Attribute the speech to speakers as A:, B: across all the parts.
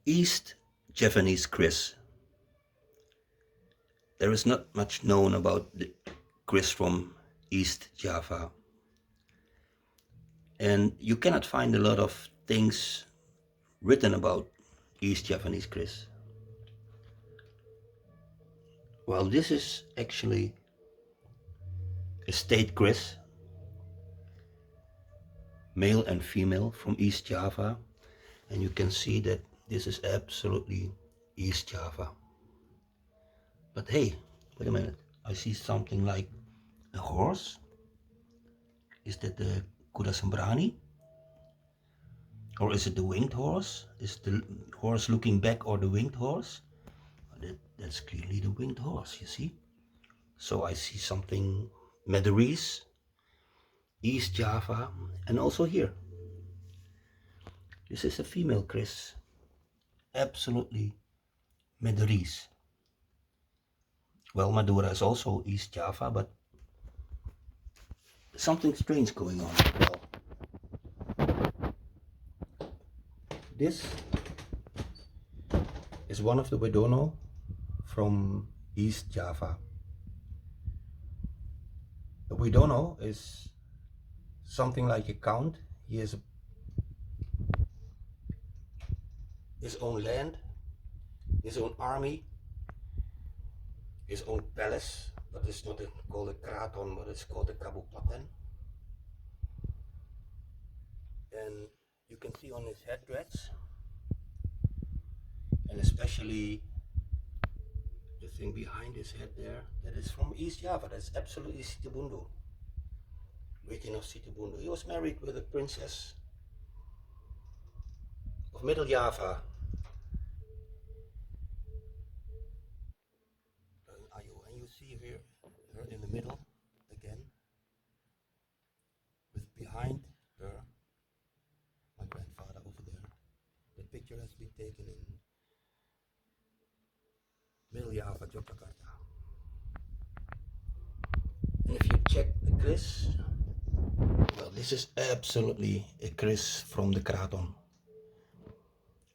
A: East Javanese Keris. There is not much known about the Keris from East Java, and you cannot find a lot of things written about East Javanese Keris. Well, this is actually a state Keris, male and female from East Java, and you can see that this is absolutely East Java. But hey, wait a minute, I see something like a horse. Is that the kuda sembrani? Or is it the winged horse? Is the horse looking back or the winged horse? That's clearly the winged horse, you see? So I see something Madurese, East Java, and also here. This is a female Keris, absolutely Madurese. Well, Madura is also East Java, but something strange going on. Well, this is one of the Wedono from East Java. The Wedono is something like a count. He has his own land, his own army, his own palace, but it's not called a kraton, but it's called a kabupaten. And you can see on his headdress, and especially the thing behind his head there, that is from East Java. That's absolutely Situbondo, region of Situbondo. He was married with a princess of Middle Java. And you see here, her in the middle again, with behind her my grandfather over there. The picture has been taken in Middle Java, Yogyakarta. And if you check the Keris, well, this is absolutely a Keris from the Kraton.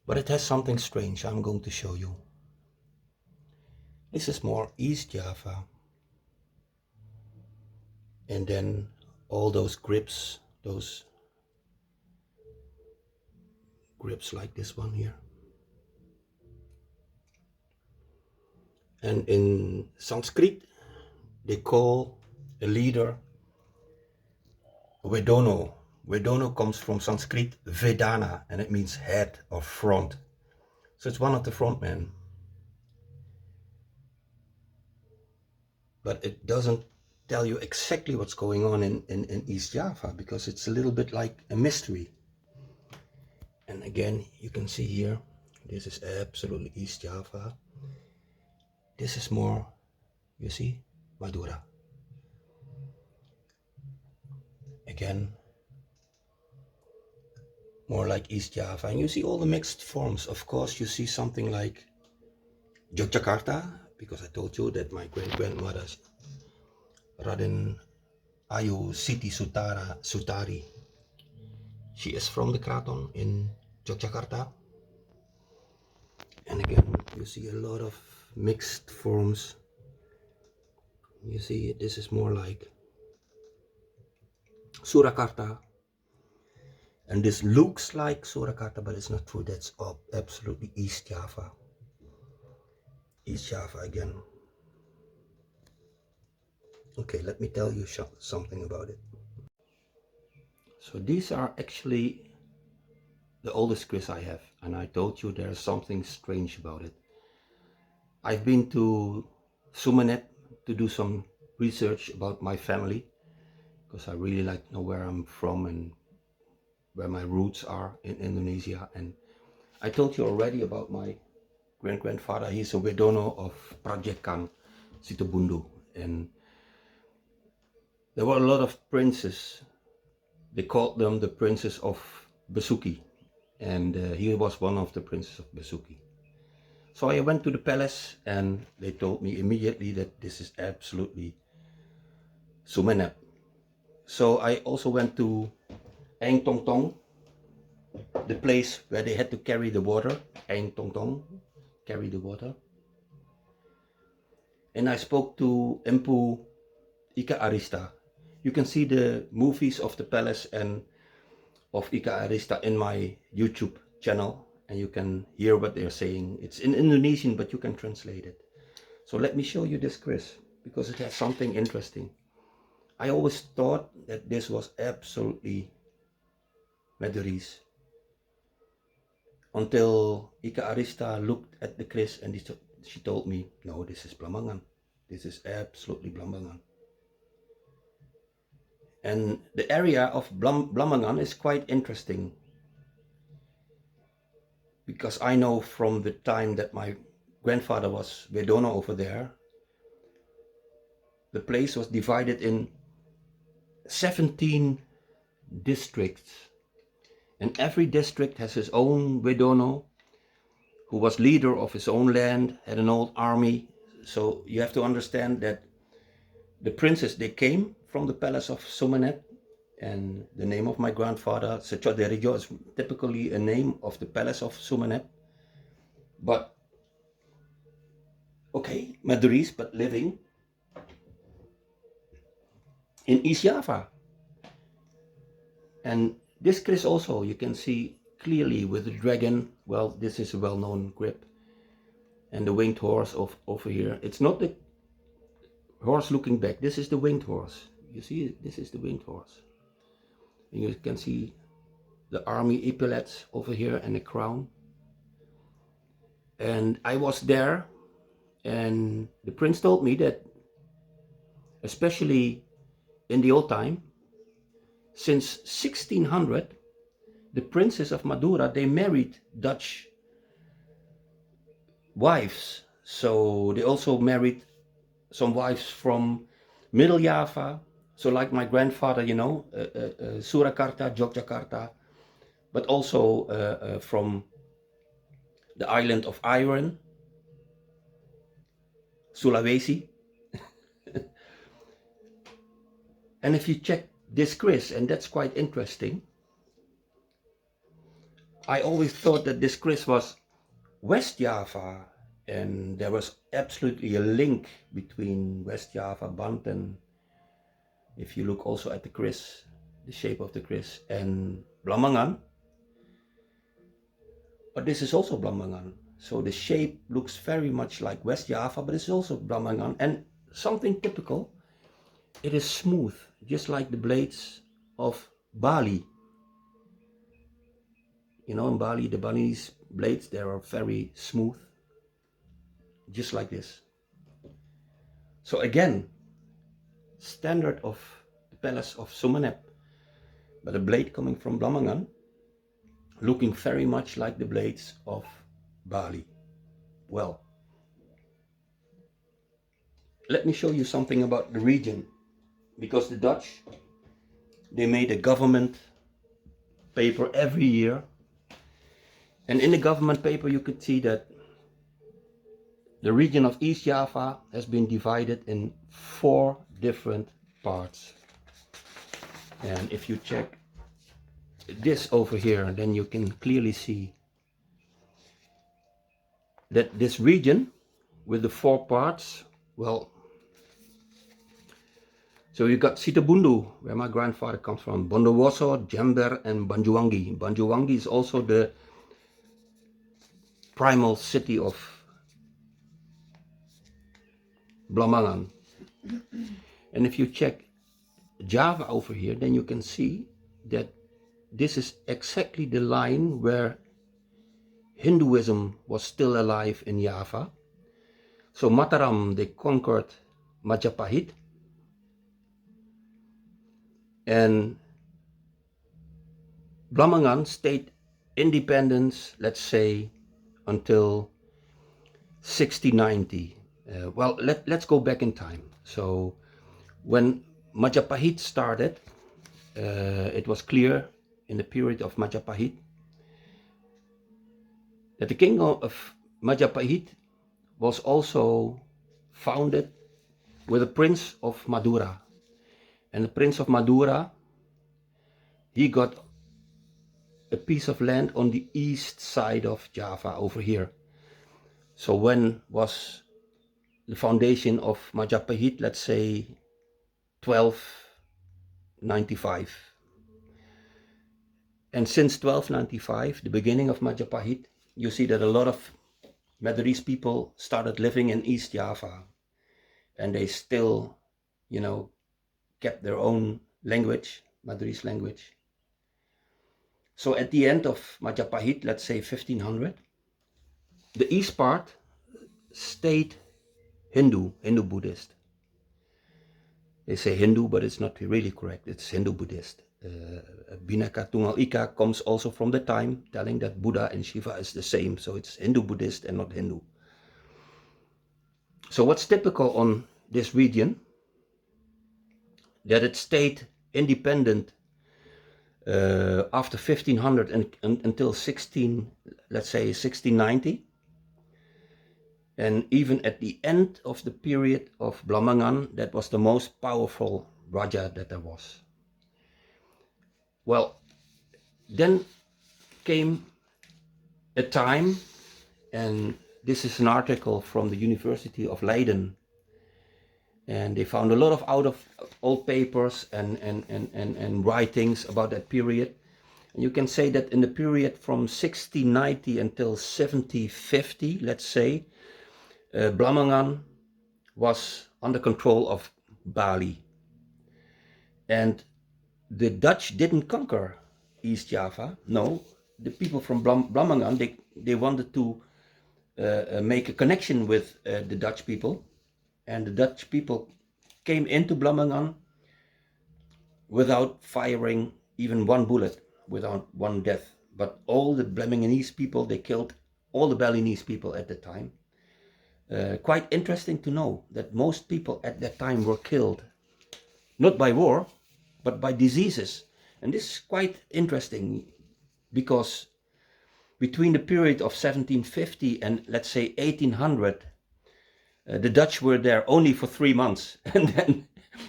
A: But it has something strange I'm going to show you. This is more East Java. And then all those grips like this one here. And in Sanskrit, they call a leader Wedono. Wedono comes from Sanskrit Vedana, and it means head or front. So it's one of the frontmen. But it doesn't tell you exactly what's going on in East Java, because it's a little bit like a mystery. And again, you can see here, this is absolutely East Java. This is more, you see, Madura. Again, more like East Java. And you see all the mixed forms. Of course, you see something like Yogyakarta, because I told you that my great-grandmother, Raden Ayu Siti Sutari, she is from the Kraton in Yogyakarta. And again, you see a lot of mixed forms. You see, this is more like Surakarta. And this looks like Surakarta, but it's not true. That's absolutely East Java. East Java again. Okay, let me tell you something about it. So these are actually the oldest Keris I have, and I told you there's something strange about it. I've been to Sumeneb to do some research about my family, because I really like to know where I'm from and where my roots are in Indonesia. And I told you already about my great-grandfather. He's a Wedono of Prajekan, Situbondo, and there were a lot of princes. They called them the princes of Besuki, and he was one of the princes of Besuki. So I went to the palace, and they told me immediately that this is absolutely Sumeneb. So I also went to Eng Tong Tong, the place where they had to carry the water Ein Tong Tong, carry the water. And I spoke to Empu Ika Arista. You can see the movies of the palace and of Ika Arista in my YouTube channel, and you can hear what they're saying. It's in Indonesian, but you can translate it. So let me show you this kris, because it has something interesting. I always thought that this was absolutely Madurese, until Ika Arista looked at the kris and she told me, no, this is Blambangan. This is absolutely Blambangan. And the area of Blambangan is quite interesting, because I know from the time that my grandfather was Wedono over there, the place was divided in 17 districts, and every district has his own Wedono, who was leader of his own land, had an old army. So you have to understand that the princes, they came from the palace of Sumenep, and the name of my grandfather, Secho Derijo, is typically a name of the palace of Sumenep. But, okay, Madurese, but living in East Java. And this kris also, you can see clearly with the dragon. Well, this is a well-known grip. And the winged horse over here. It's not the horse looking back. This is the winged horse. You see, this is the winged horse. And you can see the army epaulets over here and the crown. And I was there, and the prince told me that, especially in the old time, since 1600, the princes of Madura, they married Dutch wives. So they also married some wives from Middle Java. So like my grandfather, you know, Surakarta, Yogyakarta, but also from the island of Iron, Sulawesi. And if you check this kris, and that's quite interesting, I always thought that this kris was West Java, and there was absolutely a link between West Java, Banten, if you look also at the kris, the shape of the kris, and Blambangan. But this is also Blambangan. So the shape looks very much like West Java, but it's also Blambangan. And something typical, it is smooth, just like the blades of Bali. You know, in Bali, the Balinese blades, they are very smooth, just like this. So again, standard of the palace of Sumenep, but a blade coming from Blambangan, looking very much like the blades of Bali. Well, let me show you something about the region, because the Dutch, they made a government paper every year, and in the government paper you could see that the region of East Java has been divided in 4 different parts. And if you check this over here, then you can clearly see that this region with the 4 parts, well, so you got Sitabundu, where my grandfather comes from, Bondowoso, Jember, and Banjuwangi. Banjuwangi is also the primal city of Blambangan. And if you check Java over here, then you can see that this is exactly the line where Hinduism was still alive in Java. So Mataram, they conquered Majapahit, and Blambangan stayed independent, let's say, until 1690. Well, let's go back in time. So when Majapahit started, it was clear in the period of Majapahit that the king of Majapahit was also founded with a prince of Madura. And the prince of Madura, he got a piece of land on the east side of Java over here. So when was the foundation of Majapahit? Let's say 1295. And since 1295, the beginning of Majapahit, you see that a lot of Madurese people started living in East Java, and they still, you know, kept their own language, Madurese language. So at the end of Majapahit, let's say 1500, the east part stayed Hindu-Buddhist. They say Hindu, but it's not really correct. It's Hindu-Buddhist. Bhinneka Tunggal Ika comes also from the time telling that Buddha and Shiva is the same. So it's Hindu-Buddhist and not Hindu. So what's typical on this region, that it stayed independent after 1500 and until 16, let's say 1690. And even at the end of the period of Blambangan, that was the most powerful Raja that there was. Well, then came a time, and this is an article from the University of Leiden, and they found a lot of out of old papers and writings about that period. And you can say that in the period from 1690 until 1750, let's say, Blambangan was under control of Bali. And the Dutch didn't conquer East Java. No, the people from Blambangan, they wanted to make a connection with the Dutch people. And the Dutch people came into Blambangan without firing even one bullet, without one death. But all the Blambanganese people, they killed all the Balinese people at the time. Quite interesting to know that most people at that time were killed, not by war, but by diseases. And this is quite interesting, because between the period of 1750 and let's say 1800, the Dutch were there only for 3 months, and then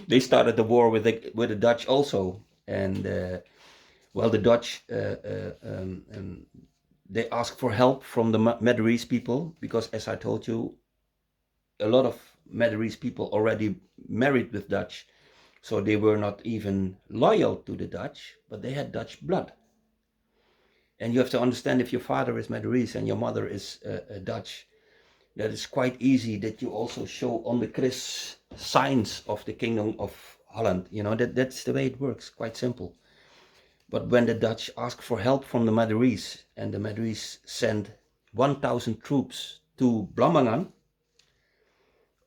A: they started the war with the Dutch also. And well, the Dutch they asked for help from the Madurese people, because as I told you, a lot of Madurese people already married with Dutch, so they were not even loyal to the Dutch, but they had Dutch blood. And you have to understand, if your father is Madurese and your mother is Dutch, that it's quite easy that you also show on the Keris signs of the Kingdom of Holland. You know, that's the way it works, quite simple. But when the Dutch asked for help from the Madurese, and the Madurese sent 1,000 troops to Blambangan,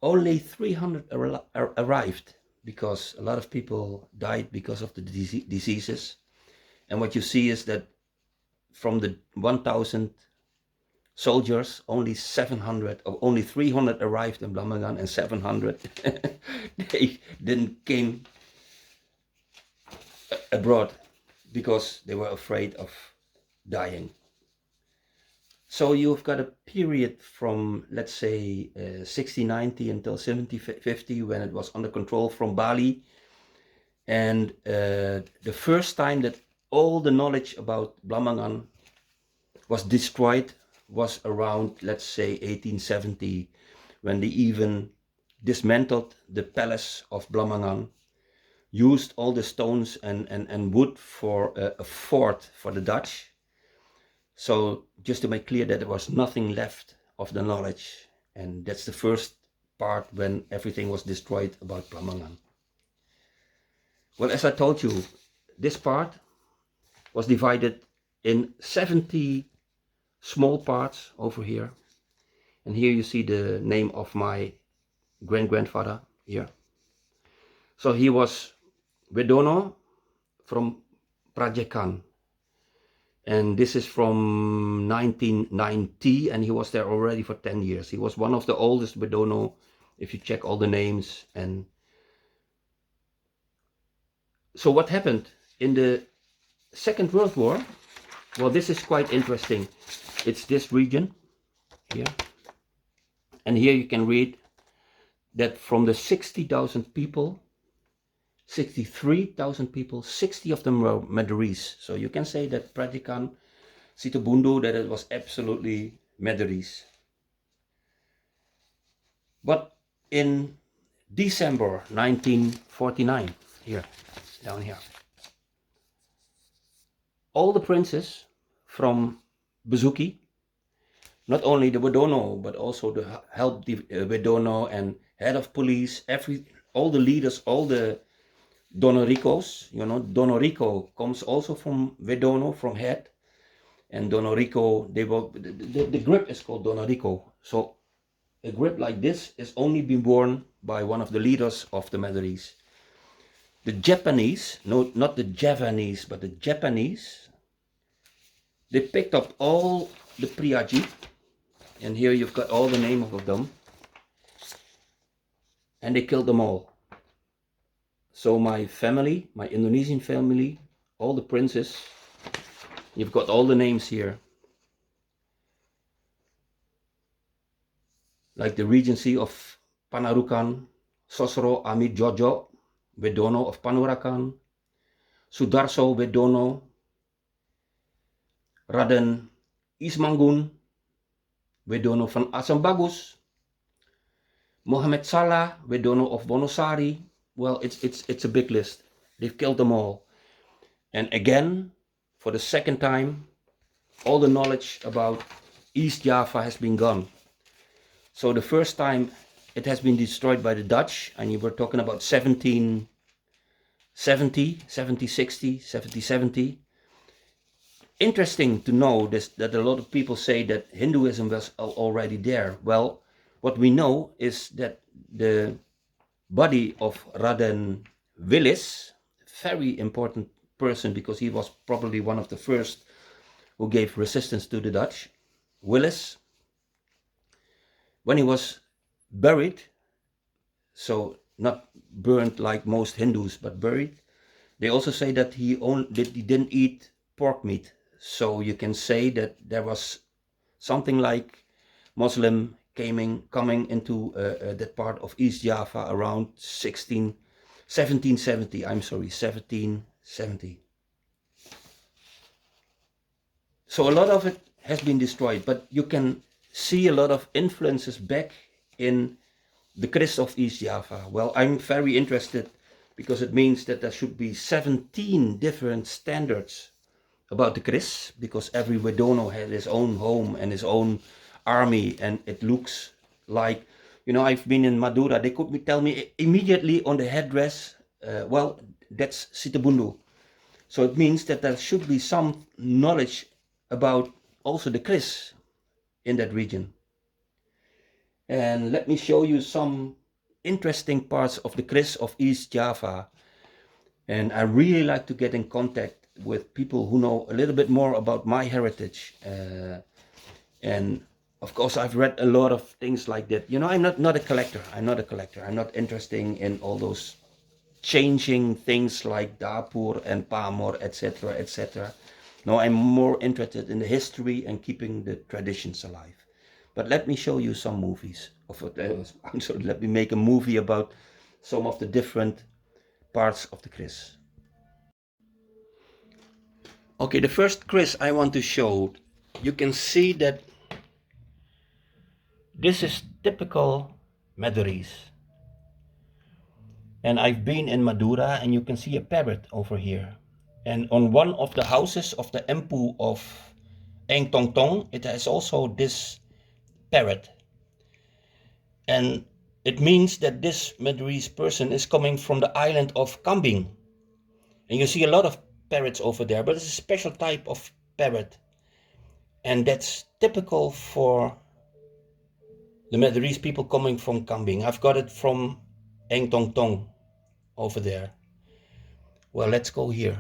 A: only 300 arrived, because a lot of people died because of the diseases. And what you see is that from the 1,000 soldiers, only 700 or only 300 arrived in Blambangan, and 700 they didn't came abroad because they were afraid of dying. So you've got a period from, let's say, 1690 until 1750, when it was under control from Bali. And the first time that all the knowledge about Blambangan was destroyed was around, let's say, 1870, when they even dismantled the palace of Blambangan, used all the stones and wood for a fort for the Dutch. So just to make clear that there was nothing left of the knowledge, and that's the first part when everything was destroyed about Blambangan. Well, as I told you, this part was divided in 70 small parts over here. And here you see the name of my grandfather here. So he was Wedono from Prajekan. And this is from 1990, and he was there already for 10 years. He was one of the oldest Wedono, if you check all the names. And so what happened in the Second World War? Well, this is quite interesting. It's this region here. And here you can read that from the 60,000 people, 63,000 people, 60 of them were Madurese. So you can say that Pratikan, Situbondo, that it was absolutely Madurese. But in December 1949, here, down here, all the princes from Bezuki, not only the Wedono, but also the help Wedono and head of police, all the leaders, all the Donoricos, you know, Donorico comes also from Wedono, from head, and Donorico, the grip is called Donorico. So a grip like this is only been worn by one of the leaders of the Madurese. The Japanese, no, not the Javanese, but the Japanese, they picked up all the Priaji, and here you've got all the names of them, and they killed them all. So my family, my Indonesian family, all the princes, you've got all the names here. Like the Regency of Panarukan, Sosro Amid Jojo, Wedono of Panurakan, Sudarso Wedono, Raden Ismanggun, Wedono van Asam Bagus, Mohammed Salah, Wedono of Wonosari. Well, it's a big list. They've killed them all. And again, for the second time, all the knowledge about East Java has been gone. So the first time it has been destroyed by the Dutch, and you were talking about 1770, 1760, 1770. Interesting to know this, that a lot of people say that Hinduism was already there. Well, what we know is that the body of Raden Willis, very important person because he was probably one of the first who gave resistance to the Dutch. Willis, when he was buried, so not burned like most Hindus, but buried, they also say that he didn't eat pork meat. So you can say that there was something like Muslim coming into that part of East Java around 1770. I'm sorry, 1770. So a lot of it has been destroyed, but you can see a lot of influences back in the Keris of East Java. Well, I'm very interested because it means that there should be 17 different standards about the Keris, because every Wedono had his own home and his own army, and it looks like, you know, I've been in Madura, they could tell me immediately on the headdress, well, that's Situbondo. So it means that there should be some knowledge about also the Keris in that region. And let me show you some interesting parts of the Keris of East Java. And I really like to get in contact with people who know a little bit more about my heritage. And of course, I've read a lot of things like that. You know, I'm not a collector. I'm not a collector. I'm not interested in all those changing things like Dapur and Pamor, etc., etc. No, I'm more interested in the history and keeping the traditions alive. But let me show you some movies. Let me make a movie about some of the different parts of the Keris. Okay, the first Keris I want to show, you can see that this is typical Madurese. And I've been in Madura, and you can see a parrot over here. And on one of the houses of the Empu of Eng Tong Tong, it has also this parrot. And it means that this Madurese person is coming from the island of Kambing. And you see a lot of parrots over there, but it's a special type of parrot. And that's typical for the Madurese people coming from Kambing. I've got it from Eng Tong Tong over there. Well, let's go here.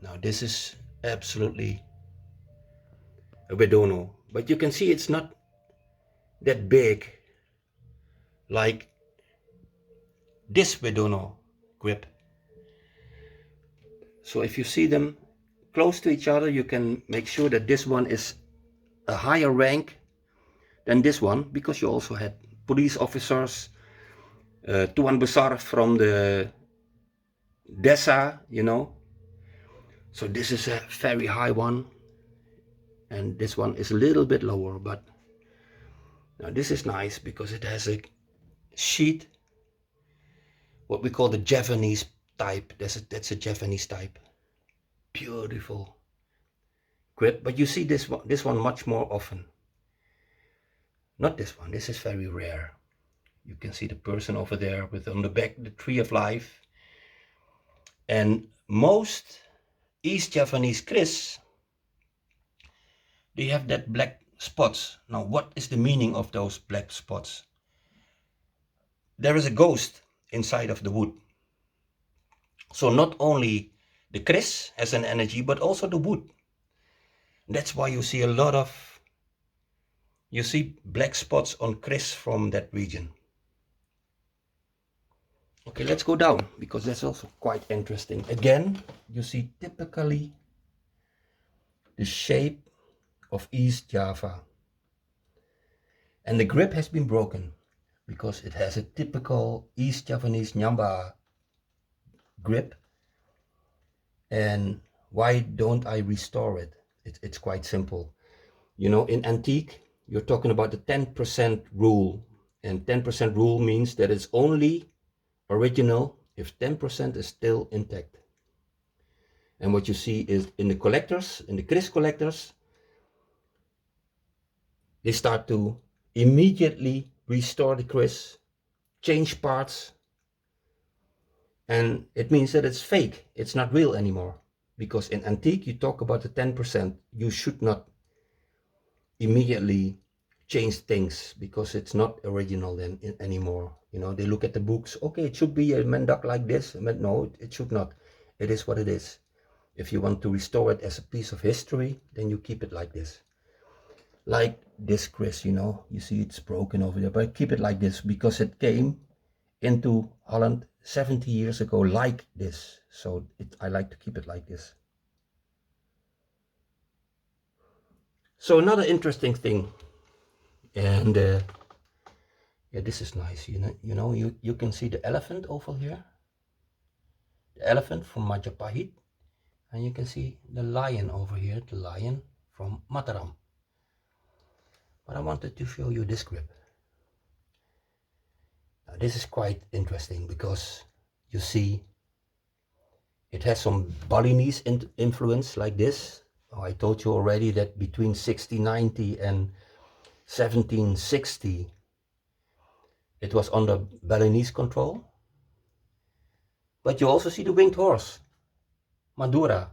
A: Now this is absolutely a Wedono, but you can see it's not that big like this Wedono grip. So if you see them close to each other, you can make sure that this one is a higher rank than this one, because you also had police officers, Tuan Besar from the Dessa, you know. So this is a very high one, and this one is a little bit lower, but now this is nice because it has a sheet, what we call the Javanese type. That's a Javanese type. Beautiful grip, but you see this one much more often. Not this one. This is very rare. You can see the person over there with on the back the tree of life. And most East Javanese Keris, they have that black spots. Now, what is the meaning of those black spots? There is a ghost inside of the wood. So not only the Keris has an energy, but also the wood. That's why you see black spots on Keris from that region. Okay, let's go down, because that's also quite interesting. Again, you see typically the shape of East Java. And the grip has been broken because it has a typical East Javanese Nyamba grip. And why don't I restore it? It's quite simple. You know, in antique, you're talking about the 10% rule. And 10% rule means that it's only original if 10% is still intact. And what you see is in the collectors, in the Keris collectors, they start to immediately restore the Keris, change parts, and it means that it's fake. It's not real anymore. Because in antique, you talk about the 10%, you should not immediately change things because it's not original then anymore. You know, they look at the books, okay, it should be a mendak like this. No, it should not. It is what it is. If you want to restore it as a piece of history, then you keep it like this. Like this Keris, you know, you see it's broken over there, but keep it like this because it came into Holland 70 years ago like this. So I like to keep it like this. So another interesting thing, and yeah, this is nice. You can see the elephant over here, the elephant from Majapahit, and you can see the lion over here, the lion from Mataram. But I wanted to show you this grip. Now, this is quite interesting because you see it has some Balinese influence like this. Oh, I told you already that between 1690 and 1760 it was under Balinese control. But you also see the winged horse, Madura.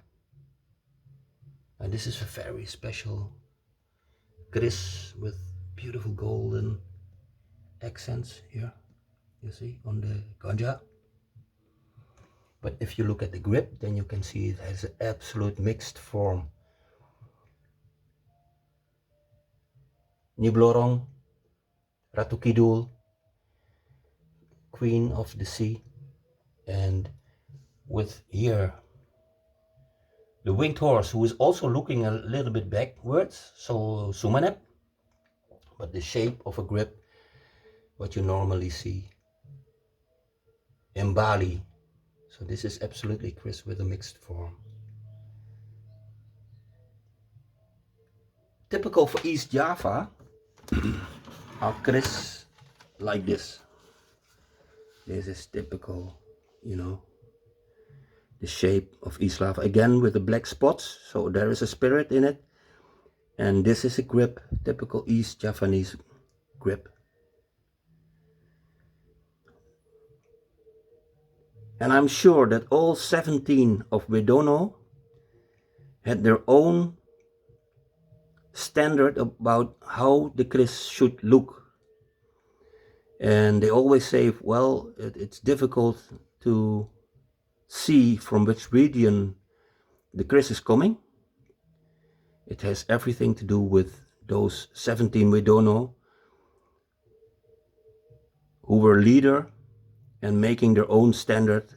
A: And this is a very special Keris with beautiful golden accents here, you see, on the ganja. But if you look at the grip, then you can see it has an absolute mixed form. Niblorong, Ratu Kidul, Queen of the Sea, and with here the winged horse, who is also looking a little bit backwards, so Sumanep, but the shape of a grip, what you normally see in Bali. So this is absolutely Keris with a mixed form. Typical for East Java are Keris like this. This is typical, you know, the shape of East Java, again with the black spots, so there is a spirit in it. And this is a grip, typical East Javanese grip. And I'm sure that all 17 of Wedono had their own standard about how the Keris should look. And they always say, well, it's difficult to see from which region the Keris is coming. It has everything to do with those 17 Wedono who were leader and making their own standard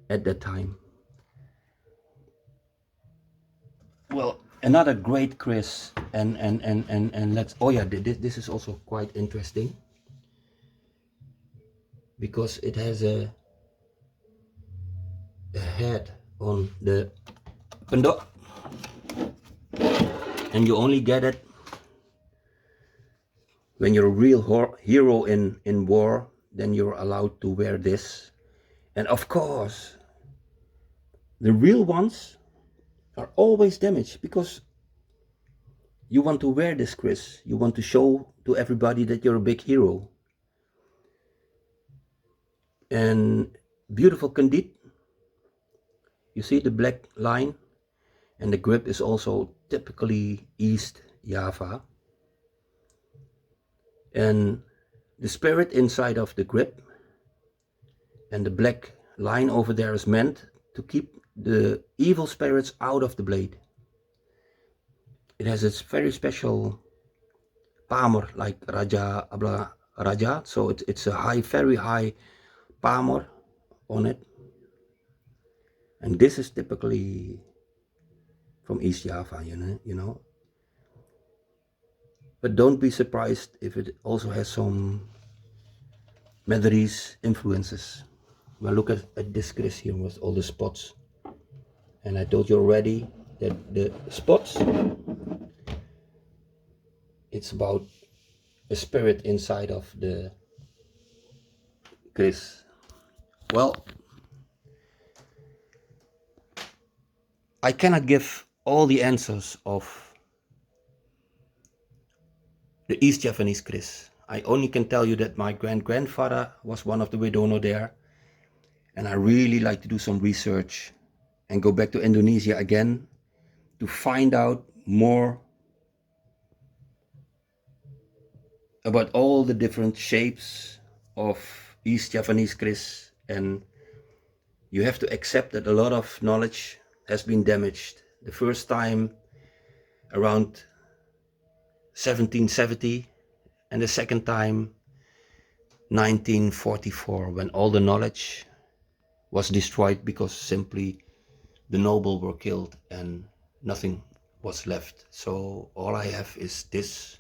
A: at that time. Well, another great Keris, and let's, oh yeah, this is also quite interesting because it has a a head on the pendok, and you only get it when you're a real hero in war. Then you're allowed to wear this. And of course, the real ones are always damaged because you want to wear this, Chris. You want to show to everybody that you're a big hero. And beautiful candid. You see the black line, and the grip is also typically East Java. And the spirit inside of the grip and the black line over there is meant to keep the evil spirits out of the blade. It has its very special palmer, like Raja Abla Raja, so it's a very high palmer on it. And this is typically from East Java, you know. But don't be surprised if it also has some Madrid influences. Well, look at this Keris here with all the spots. And I told you already that the spots, it's about a spirit inside of the Keris. Well, I cannot give all the answers of the East Javanese Keris. I only can tell you that my grandfather was one of the Widono there, and I really like to do some research and go back to Indonesia again to find out more about all the different shapes of East Javanese Keris. And you have to accept that a lot of knowledge has been damaged. The first time around 1770, and the second time 1944, when all the knowledge was destroyed because simply the noble were killed and nothing was left. So all I have is this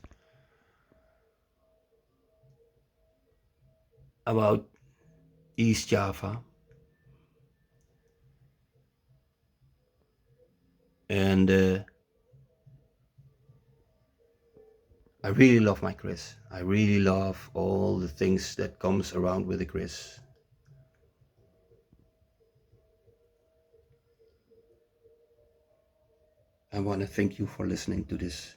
A: about East Java. And I really love my Keris. I really love all the things that comes around with the Keris. I want to thank you for listening to this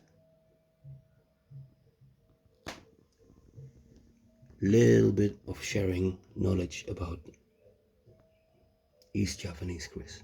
A: little bit of sharing knowledge about East Javanese Keris.